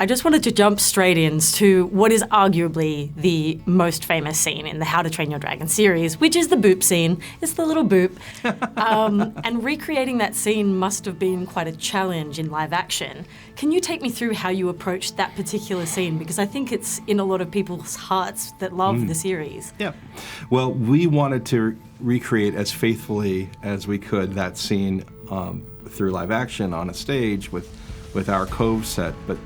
I just wanted to jump straight into what is arguably the most famous scene in the How to Train Your Dragon series, which is the boop scene. It's the little boop. And recreating that scene must have been quite a challenge in live action. Can you take me through how you approached that particular scene? Because I think it's in a lot of people's hearts that love the series. Yeah. Well, we wanted to recreate as faithfully as we could that scene through live action on a stage with our Cove set, but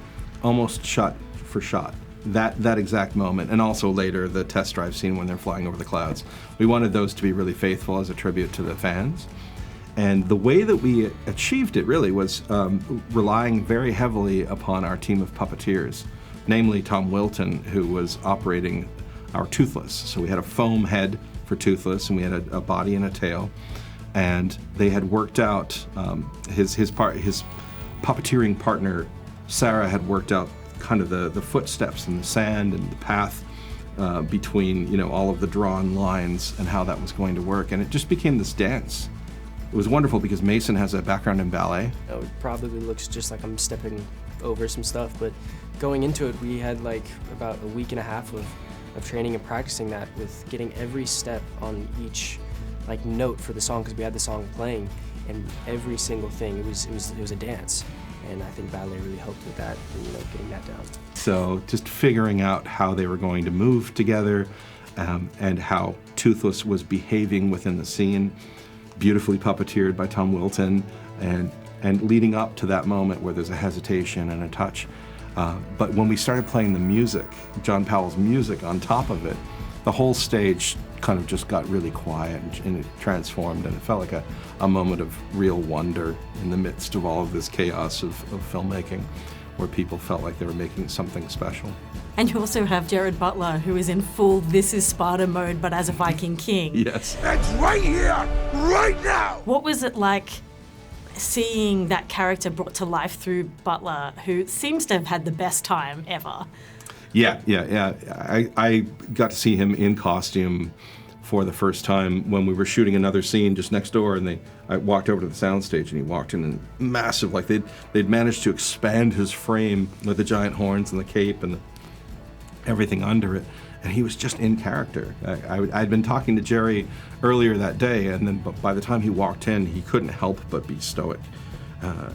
almost shot for shot. That exact moment, and also later the test drive scene when they're flying over the clouds. We wanted those to be really faithful as a tribute to the fans. And the way that we achieved it really was relying very heavily upon our team of puppeteers, namely Tom Wilton, who was operating our Toothless. So we had a foam head for Toothless, and we had a body and a tail. And they had worked out his puppeteering partner, Sarah, had worked out kind of the footsteps and the sand and the path between all of the drawn lines and how that was going to work, and it just became this dance. It was wonderful because Mason has a background in ballet. It probably looks just like I'm stepping over some stuff, but going into it, we had like about a week and a half of training and practicing that, with getting every step on each like note for the song, because we had the song playing, and every single thing. It was a dance. And I think ballet really helped with that, getting that down. So just figuring out how they were going to move together and how Toothless was behaving within the scene, beautifully puppeteered by Tom Wilton, and leading up to that moment where there's a hesitation and a touch. But when we started playing the music, John Powell's music on top of it, the whole stage kind of just got really quiet and it transformed, and it felt like a moment of real wonder in the midst of all of this chaos of filmmaking, where people felt like they were making something special. And you also have Gerard Butler, who is in full This Is Sparta mode, but as a Viking king. Yes. It's right here, right now! What was it like seeing that character brought to life through Butler, who seems to have had the best time ever? Yeah. I got to see him in costume for the first time when we were shooting another scene just next door, and I walked over to the soundstage, and he walked in and massive, like they'd managed to expand his frame with the giant horns and the cape and everything under it, and he was just in character. I'd been talking to Jerry earlier that day, and then by the time he walked in, he couldn't help but be stoic.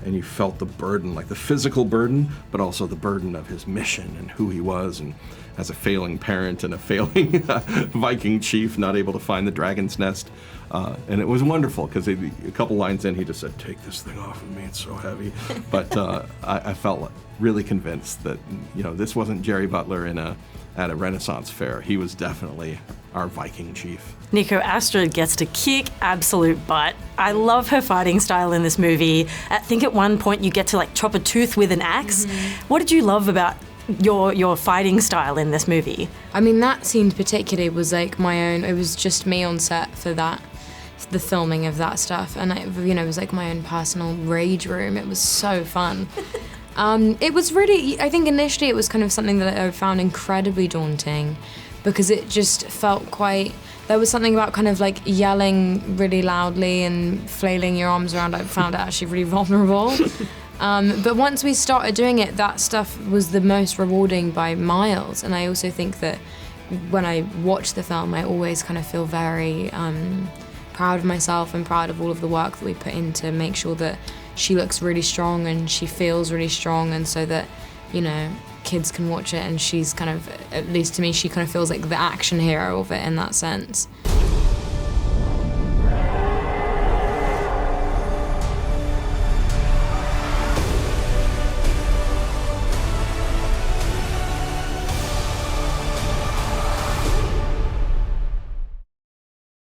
And you felt the burden, like the physical burden, but also the burden of his mission and who he was, and as a failing parent and a failing Viking chief, not able to find the dragon's nest. And it was wonderful, because a couple lines in, he just said, "Take this thing off of me, it's so heavy." But I felt really convinced that this wasn't Jerry Butler at a Renaissance fair. He was definitely our Viking chief. Nico, Astrid gets to kick absolute butt. I love her fighting style in this movie. I think at one point you get to chop a tooth with an axe. Mm-hmm. What did you love about your fighting style in this movie? I mean, that scene particularly was like my own. It was just me on set for that, the filming of that stuff, and it was like my own personal rage room. It was so fun. It was really, I think initially it was kind of something that I found incredibly daunting, because it just felt there was something about kind of like yelling really loudly and flailing your arms around. I found it actually really vulnerable. But once we started doing it, that stuff was the most rewarding by miles. And I also think that when I watch the film, I always kind of feel very proud of myself and proud of all of the work that we put in to make sure that she looks really strong and she feels really strong, and so that, kids can watch it and she's kind of, at least to me, she kind of feels like the action hero of it in that sense.